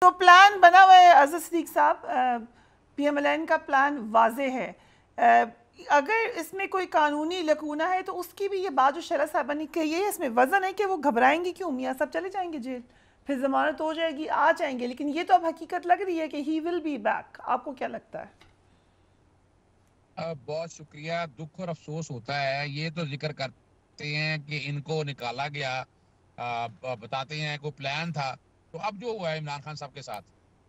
तो प्लान बना हुआ है अज़र सिद्दीक साहब, PMLN का प्लान वाज़े है। अगर इसमें कोई कानूनी लकूना है तो उसकी भी ये बात जो शरद साहबा ने कही है, इसमें वजन है कि वो घबराएंगी क्यों, मियाँ सब चले जाएंगे जेल, फिर जमानत हो जाएगी, आ जाएंगे। लेकिन ये तो अब हकीकत लग रही है कि ही विल बी बैक। आपको क्या लगता है? बहुत शुक्रिया। दुख और अफसोस होता है, ये तो जिक्र करते हैं कि इनको निकाला गया, बताते हैं कोई प्लान था। तो अब जो हुआ है इमरान खान साहब के साथ,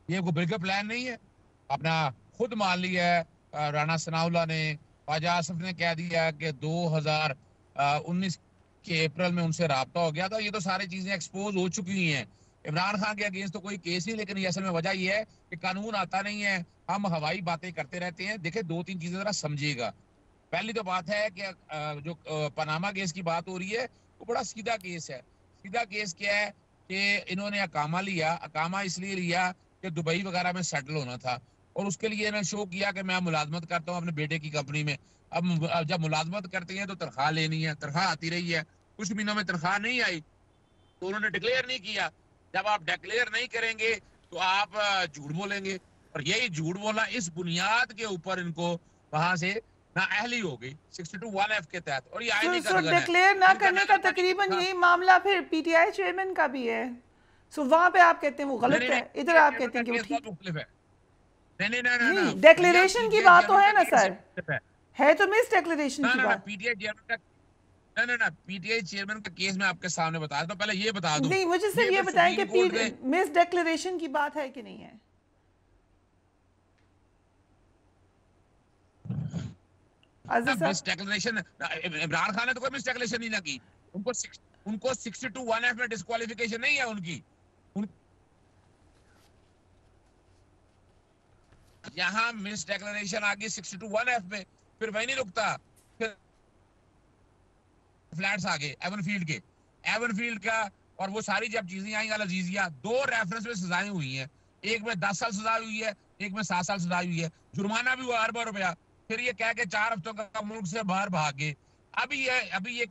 ये कोई बिल्कुल प्लान नहीं है। अपना खुद मान लिया है राणा सनाउल्लाह ने, ख्वाजा आसिफ ने कह दिया कि 2019 के अप्रैल में उनसे राब्ता हो गया था। ये तो सारी चीजें एक्सपोज हो चुकी हैं। इमरान खान के अगेंस्ट तो कोई केस नहीं, लेकिन असल में वजह यह है कि कानून आता नहीं है, हम हवाई बातें करते रहते हैं। देखिए, दो तीन चीजें जरा समझिएगा। पहली तो बात है कि जो पनामा केस की बात हो रही है, वो बड़ा सीधा केस है। सीधा केस क्या है कि इन्होंने अकामा लिया। अकामा इसलिए लिया कि दुबई वगैरह में सेटल होना था, और उसके लिए इन्होंने शो किया कि मैं मुलाजमत करता हूँ अपने बेटे की कंपनी में। अब जब मुलाजमत करते हैं तो तनख्वाह लेनी है, तनख्वाह आती रही है, कुछ महीनों में तनख्वाह नहीं आई तो उन्होंने डिक्लेयर नहीं किया। जब आप डिक्लेयर नहीं करेंगे तो आप झूठ बोलेंगे, और यही झूठ बोला, इस बुनियाद के ऊपर इनको वहां से नाअहली हो गई 62(1)(f) के तहत, और ये आईनी का सो लगन है। डिक्लेयर ना इनका करने का लगन था कि तकरीबन यही मामला फिर PTI चेयरमैन का भी है। सो वहाँ पे आप कहते हैं वो नहीं गलत नहीं है, नहीं, इधर पीटीआई आप चेयरमैन कहते का हैं कि वो केस ठीक बहुत है। मुख्तलिफ है। नहीं नहीं ना ना ना, नहीं, भैया, डेक्लेरेशन की पीटीआई बात तो चेयरमैन है का ना केस ही सर, मुख्तलिफ है तो मिस डेक्लेरेशन ना की ना ना, बात। पीटीआई चेयरमैन का, ना ना ना, पीटीआई चेयरमैन का केस मैं आपके सामने बता दूं। पहले ये बता दूं, नहीं, मुझे सिर्फ ये ये फिर बताएं सुप्रीम कि कोर्ट ने, मिस डेक्लेरेशन की बात है कि नहीं है अजय मिस साहब? डेक्लेरेशन, इमरान खान ने तो कोई मिस डेक्लेरेशन नहीं ना की। उनको उनको 62(1)(f) में डिस्क्वालिफिकेशन नहीं है उनकी। उन, यहाँ मिस डेक्लेरेशन आ गई 62(1)(f) में। फिर वही नहीं रुकता, फिर फ्लैट्स आ गए एवनफील्ड के, एवनफील्ड का, और वो सारी जब चीजें आई, अल अजीजिया, 2 रेफरेंस में सजाएं हुई हैं। एक में 10 साल सजा हुई है, एक में 7 साल सजा हुई है। जुर्माना भी हुआ अरबों रुपया। फिर ये कह के 4 हफ्तों का मुल्क से बाहर भाग गए। अभी ये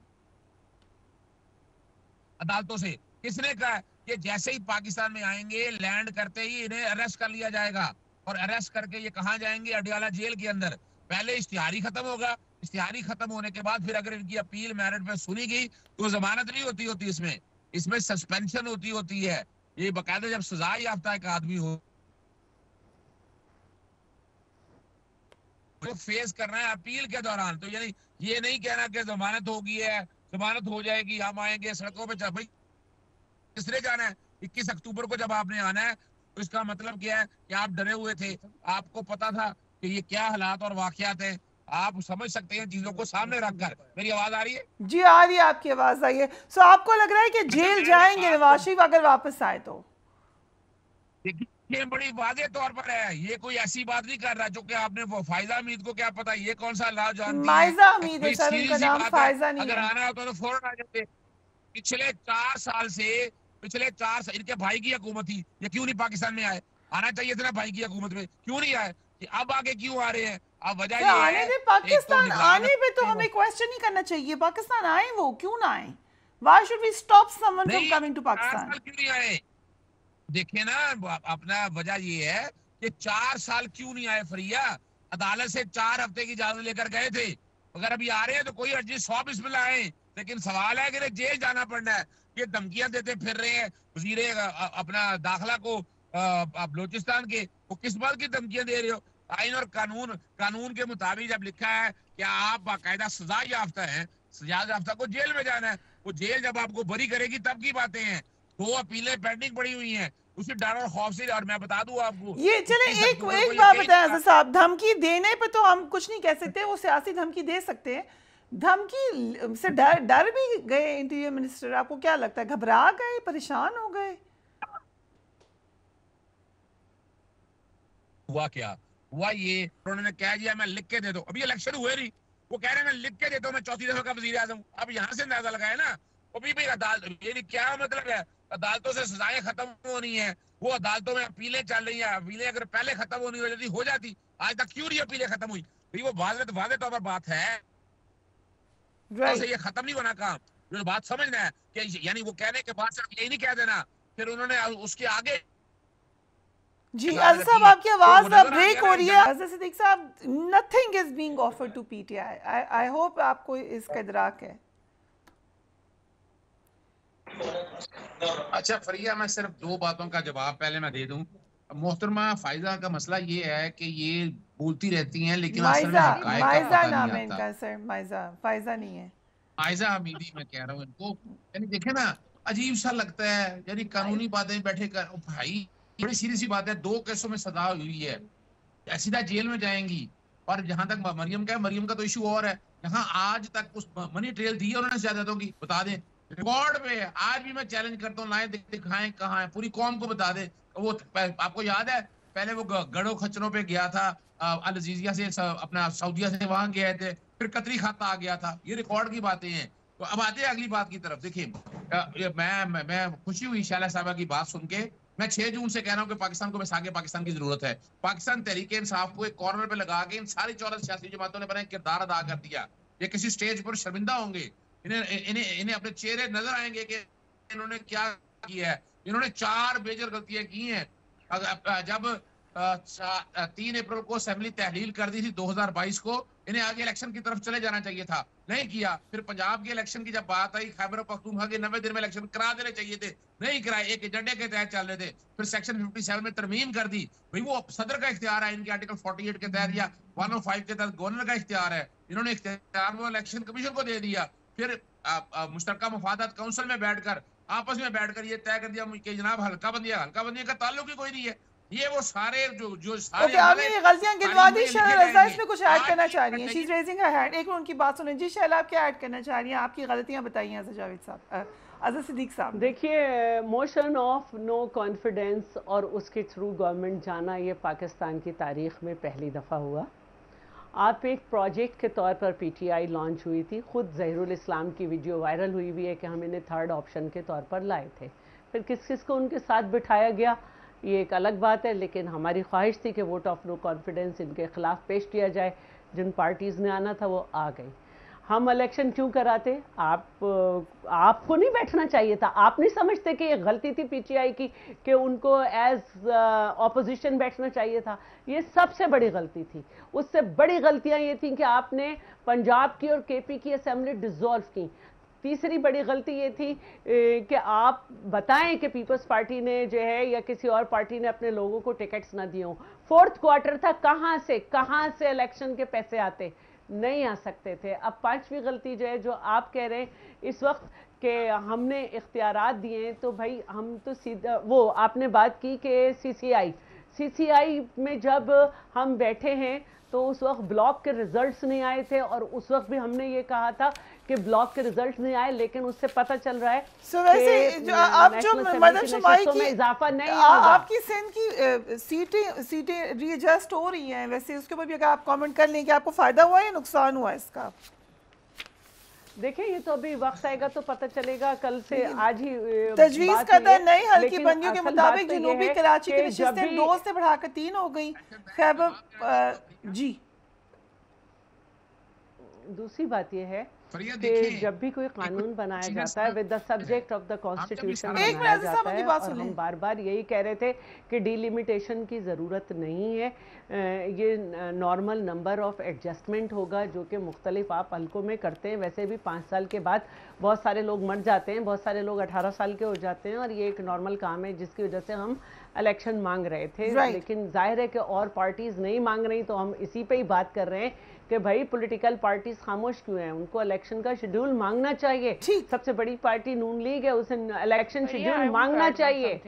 अदालतों से किसने कहा कि जैसे ही पाकिस्तान में आएंगे, लैंड करते ही इन्हें अरेस्ट कर लिया जाएगा, और अरेस्ट करके ये कहाँ जाएंगे? अडयाला जेल के अंदर। पहले इश्तिहारी खत्म होगा, इश्तिहारी खत्म होने के बाद फिर अगर इनकी अपील मेरिट पे सुनी गई तो जमानत नहीं होती होती इसमें, इसमें सस्पेंशन होती होती है। ये बकायदा जब सजा याफ्ता एक आदमी हो तो फेस करना है अपील के दौरान। तो यानी ये नहीं कहना कि जमानत हो गई है, जमानत हो जाएगी, हम आएंगे सड़कों पे। भाई, किसने जाना है? 21 अक्टूबर को जब आपने आना है, तो इसका मतलब क्या है कि आप डरे हुए थे, आपको पता था कि ये क्या हालात और वाकयात है। आप समझ सकते हैं चीजों को सामने रखकर। मेरी आवाज आ रही है? जी आ रही है, आपकी आवाज़ आई है। सो आपको लग रहा है कि अच्छा, जेल मैं इस जाएंगे बात को नवाज शरीफ अगर वापस आए तो? देखिए, बड़ी वादे तौर पर है, ये कोई ऐसी बात नहीं कर रहा जो कि आपने वो फायजा हमीद को क्या पता ये कौन सा लाभ जानती है। माइजा हमीद है भाई, सर, सीधी उनका सी नाम बात है, फायजा नहीं अगर है। आना होता तो फौरन आ जाते। पिछले 4 साल से, पिछले 4 साल इनके भाई की हुकूमत थी, ये क्यों नहीं पाकिस्तान में आए? आना चाहिए था ना भाई की हुकूमत में, क्यों नहीं आए? कि अब आगे क्यों आ रहे हैं? अब वजह सर ये आने है, दे, एक तो पाकिस्तान निगरान, आने पे तो हमें क्वेश्चन नहीं करना चाहिए। पाकिस्तान आए, वो क्यों ना आए? Why should we stop someone from नहीं, कमिंग टू चार पाकिस्तान? साल क्यों नहीं आए? देखिए ना, अपना वजह ये है कि 4 साल क्यों नहीं आए फरिया। अदालत से 4 हफ्ते की इजाजत लेकर गए थे। अगर अभी आ रहे हैं तो कोई अर्जी 100 बिस्मिल्लाह आए। लेकिन सवाल है कि जेल जाना पड़ना है। ये धमकियां देते फिर रहे हैं वजीर अपना दाखिला को, बलोचिस्तान के। वो किस बात की धमकियां दे रहे हो? आइन और कानून, कानून के मुताबिक जब लिखा है कि आप बाकायदा सजा याफ्ता हैं, सजा याफ्ता को जेल में जाना है। वो जेल जब आपको बरी करेगी तब की बातें हैं। 2 अपीलें पेंडिंग पड़ी हुई हैं उसी डर और खौफ से। और मैं बता दूं आपको, ये चले, 21 अक्टूबर को एक ये बात कही बताएं थी। आज़ाद साहब, धमकी देने पे तो हम कुछ नहीं कह सकते, वो सियासी धमकी दे सकते हैं। धमकी से डर डर भी गए इंटीरियर मिनिस्टर? आपको क्या लगता है, घबरा गए, परेशान हो गए? हुआ क्या? हुआ ये, उन्होंने कह दिया मैं लिख के दे दो। अभी इलेक्शन हुए नहीं, वो कह रहे हैं मैं लिख के देता हूँ, मैं चौथी दफा का वजीर आजम। अब यहाँ से अंदाजा लगाए ना। अभी भी अदालत, ये क्या मतलब है? अदालतों से सजाएं खत्म होनी है, वो अदालतों में अपीलें चल रही हैं। अपीलें अगर पहले खत्म होनी हो जाती, आज तक क्यों नहीं अपीलें खत्म हुई? भाई, वो वादे तौर पर बात है, से राइट। ये खत्म नहीं होना काम। जो बात समझना है कि यानी वो कहने के बाद सिर्फ यही नहीं कह देना, फिर उन्होंने उसके आगे जी निकाल अजहर साहब रखी है। आपकी तो आवाज वो नजर आ ब्रेक गया हो ना रही है। अजहर सिद्दीक साहब, nothing is being offered to PTI. I hope आपको इसका इदराक है। अच्छा फरिया, मैं सिर्फ दो बातों का जवाब पहले मैं दे दूं। मोहतरमा फायजा का मसला ये है कि ये बोलती रहती हैं लेकिन असल में माइजा, हकायक का माइजा पता नहीं नाम है आता। इनका सर, माइजा, फायजा नहीं है। फायजा हमीदी मैं कह रहा हूँ इनको, यानी देखे ना, अजीब सा लगता है, यानी कानूनी बातें बैठे कर। ओ भाई, बड़ी सीधी सी बात है, 2 केसों में सजा हुई है, सीधा जेल में जाएंगी। और जहां तक मरियम का है, मरियम का तो इशू और है। यहाँ आज तक उस मनी ट्रेल दी है उन्होंने जायदादों की, बता दें रिकॉर्ड पे। आज भी मैं चैलेंज करता हूँ, लाए दिखाएं कहाँ है, पूरी कौम को बता दे। वो आपको याद है पहले वो गड़ो खच्चरों पे गया था, अल अजीजिया से अपना सऊदिया से वहां गए थे, फिर कतरी खाता आ गया था। ये रिकॉर्ड की बातें हैं। तो अब आते हैं अगली बात की तरफ। देखिए मैं खुशी हुई शैला साहबा की बात सुन के। मैं 6 जून से कह रहा हूँ कि पाकिस्तान को वैसागे पाकिस्तान की जरूरत है। पाकिस्तान तहरीक इंसाफ को एक कॉर्नर पे लगा के इन सारी 14 सियासी जमातों ने बना किरदार अदा कर दिया। ये किसी स्टेज पर शर्मिंदा होंगे, इन्हें इन्हें इन्हें अपने चेहरे नजर आएंगे कि इन्होंने क्या किया है। इन्होंने 4 मेजर गलतियां की हैं। जब 3 अप्रैल को असेंबली तहलील कर दी थी 2022 को, इन्हें आगे इलेक्शन की तरफ चले जाना चाहिए था, नहीं किया। फिर पंजाब के इलेक्शन की जब बात आई, खैबर पख्तूनख्वा के 90 दिन में इलेक्शन करा देने चाहिए थे, नहीं कराए, एक एजेंडे के तहत चल रहे थे। फिर सेक्शन 57 में तरमीम कर दी। भाई वो सदर का इख्तियार है, इनके आर्टिकल 48 के तहत या 105 के तहत गवर्नर का इख्तियार है। इन्होंने इख्तियार वो इलेक्शन कमीशन को दे दिया। फिर मुश्तरका मुफादात काउंसिल में बैठकर आपस में बैठकर ये तय कर दिया कि जनाब हल्का बंदी का ताल्लुक ही कोई नहीं है। ये वो सारे जो सारे आपने ये गलतियां गिनवा दी। शैला रज़ा इसमें कुछ ऐड करना चाह रही हैं। शी इज देखिए रेजिंग हर हैंड। एक मिनट उनकी बात सुनें। जी शैला, आप क्या ऐड करना चाह रही हैं? आपकी गलतियां बताइए अजहर जावेद साहब, अजहर सिद्दीक साहब। देखिए, मोशन ऑफ नो कॉन्फिडेंस और उसके थ्रू गवर्नमेंट जाना, ये पाकिस्तान की तारीख में पहली दफ़ा हुआ। आप एक प्रोजेक्ट के तौर पर पीटीआई लॉन्च हुई थी, ख़ुद ज़हीरुल इस्लाम की वीडियो वायरल हुई हुई है कि हम इन्हें थर्ड ऑप्शन के तौर पर लाए थे। फिर किस किस को उनके साथ बिठाया गया ये एक अलग बात है, लेकिन हमारी ख्वाहिश थी कि वोट ऑफ नो कॉन्फिडेंस इनके खिलाफ पेश किया जाए। जिन पार्टीज़ ने आना था वो आ गई। हम इलेक्शन क्यों कराते? आपको नहीं बैठना चाहिए था। आप नहीं समझते कि ये गलती थी पीटीआई की कि उनको एज ऑपोजिशन बैठना चाहिए था? ये सबसे बड़ी गलती थी। उससे बड़ी गलतियां ये थी कि आपने पंजाब की और केपी की असेंबली डिसॉल्व की। तीसरी बड़ी गलती ये थी कि आप बताएं कि पीपल्स पार्टी ने जो है या किसी और पार्टी ने अपने लोगों को टिकट्स ना दिए हों। 4th क्वार्टर था, कहाँ से इलेक्शन के पैसे आते? नहीं आ सकते थे। अब 5वीं गलती जो है, जो आप कह रहे हैं इस वक्त कि हमने इख्तियारात दिए हैं, तो भाई हम तो सीधा वो आपने बात की कि सीसीआई में जब हम बैठे हैं तो उस वक्त ब्लॉक के रिजल्ट्स नहीं आए थे, और उस वक्त भी हमने ये कहा था कि ब्लॉक के रिजल्ट्स नहीं आए, लेकिन उससे पता चल रहा है वैसे जो आप जो मदद शुमाई की इजाफा नहीं आपकी सिंध की सीटें रीएडजस्ट हो रही हैं, वैसे उसके ऊपर भी अगर आप कमेंट कर लें कि आपको फायदा हुआ है या नुकसान हुआ है इसका? देखिए, ये तो अभी वक्त आएगा तो पता चलेगा। कल से आज ही तजवीज करदा नई हल्की बंदियों के मुताबिक तो जनूबी कराची की नशिस्तें 2 से बढ़ाकर 3 हो गई। खैबर जी, दूसरी बात यह है कि जब भी कोई कानून बनाया जाता है with the subject of the constitution बनाया जाता है, और हम बार बार यही कह रहे थे कि डिलिमिटेशन की ज़रूरत नहीं है। ये नॉर्मल नंबर ऑफ एडजस्टमेंट होगा जो कि मुख्तलिफ आप हल्कों में करते हैं। वैसे भी 5 साल के बाद बहुत सारे लोग मर जाते हैं, बहुत सारे लोग 18 साल के हो जाते हैं, और ये एक नॉर्मल काम है जिसकी वजह से हम इलेक्शन मांग रहे थे। लेकिन जाहिर है कि और पार्टीज़ नहीं मांग रही, तो हम इसी पे ही बात कर रहे हैं कि भाई पॉलिटिकल पार्टीज खामोश क्यों हैं? उनको इलेक्शन का शेड्यूल मांगना चाहिए। सबसे बड़ी पार्टी नून लीग है, उसे इलेक्शन शेड्यूल मांगना चाहिए।